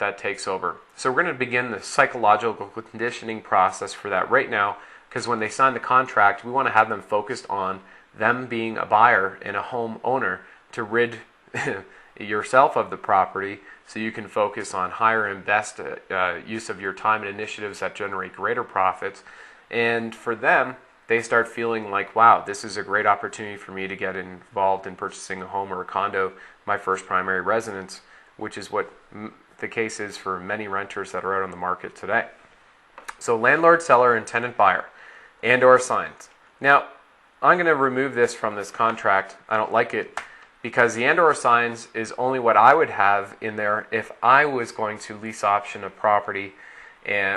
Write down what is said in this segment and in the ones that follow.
that takes over. So we're going to begin the psychological conditioning process for that right now, because when they sign the contract, we want to have them focused on them being a buyer and a home owner to rid yourself of the property, so you can focus on higher and best use of your time and initiatives that generate greater profits. And for them, they start feeling like, wow, this is a great opportunity for me to get involved in purchasing a home or a condo, my first primary residence, which is what the case is for many renters that are out on the market today. So landlord, seller, and tenant buyer, and or signs. Now, I'm going to remove this from this contract. I don't like it, because the and or signs is only what I would have in there if I was going to lease option a property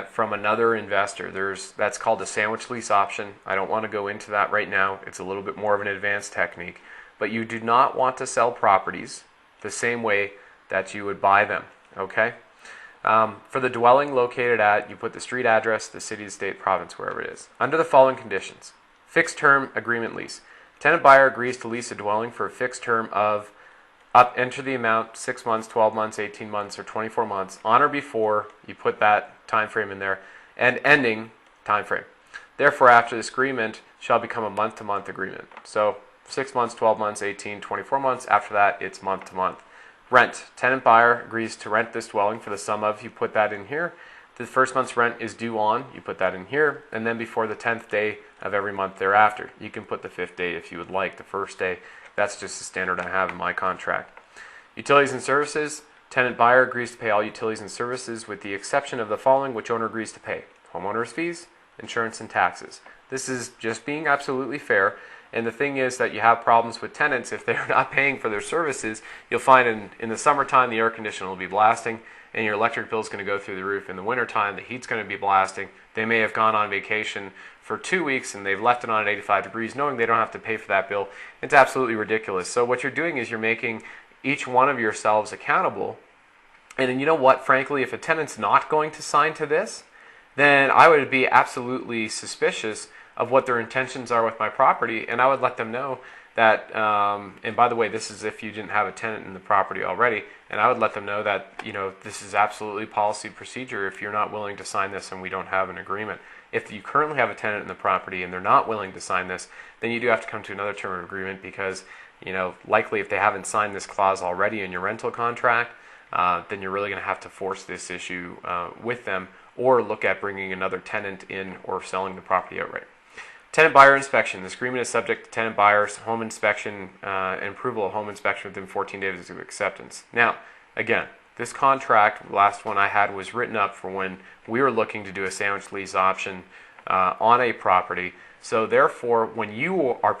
from another investor. That's called a sandwich lease option. I don't want to go into that right now. It's a little bit more of an advanced technique. But you do not want to sell properties the same way that you would buy them, okay? For the dwelling located at, you put the street address, the city, state, province, wherever it is. Under the following conditions: fixed term agreement lease. Tenant buyer agrees to lease a dwelling for a fixed term of enter the amount 6 months, 12 months, 18 months, or 24 months on or before, you put that time frame in there, and ending time frame. Therefore, after this agreement shall become a month-to-month agreement. So 6 months, 12 months, 18, 24 months. After that, it's month-to-month. Rent. Tenant buyer agrees to rent this dwelling for the sum of, you put that in here. The first month's rent is due on, you put that in here, and then before the 10th day of every month thereafter. You can put the 5th day if you would like, the first day. That's just the standard I have in my contract. Utilities and services. Tenant buyer agrees to pay all utilities and services with the exception of the following, which owner agrees to pay: homeowner's fees, insurance, and taxes. This is just being absolutely fair. And the thing is that you have problems with tenants if they're not paying for their services. You'll find in the summertime the air conditioner will be blasting and your electric bill is going to go through the roof. In the wintertime the heat's going to be blasting. They may have gone on vacation for 2 weeks and they've left it on at 85 degrees knowing they don't have to pay for that bill. It's absolutely ridiculous. So what you're doing is you're making each one of yourselves accountable. And then you know what, frankly, if a tenant's not going to sign to this, then I would be absolutely suspicious of what their intentions are with my property, and I would let them know that, and by the way, this is if you didn't have a tenant in the property already, and I would let them know that, you know, this is absolutely policy procedure if you're not willing to sign this and we don't have an agreement. If you currently have a tenant in the property and they're not willing to sign this, then you do have to come to another term of agreement, because, you know, likely if they haven't signed this clause already in your rental contract, then you're really going to have to force this issue with them, or look at bringing another tenant in or selling the property outright. Tenant buyer inspection. This agreement is subject to tenant buyer's home inspection and approval of home inspection within 14 days of acceptance. Now, again, this contract, the last one I had, was written up for when we were looking to do a sandwich lease option on a property. So therefore, when you are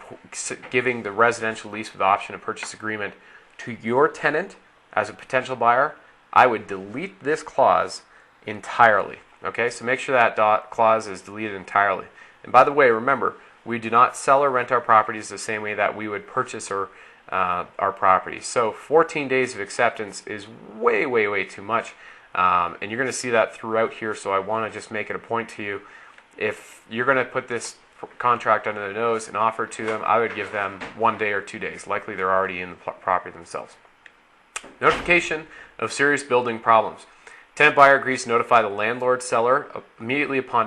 giving the residential lease with option and purchase agreement to your tenant as a potential buyer, I would delete this clause entirely. Okay, so make sure that clause is deleted entirely. And by the way, remember, we do not sell or rent our properties the same way that we would purchase our properties. So 14 days of acceptance is way, way, way too much. And you're going to see that throughout here, so I want to just make it a point to you. If you're going to put this contract under their nose and offer it to them, I would give them 1 day or 2 days. Likely they're already in the property themselves. Notification of serious building problems. Tenant buyer agrees to notify the landlord seller immediately upon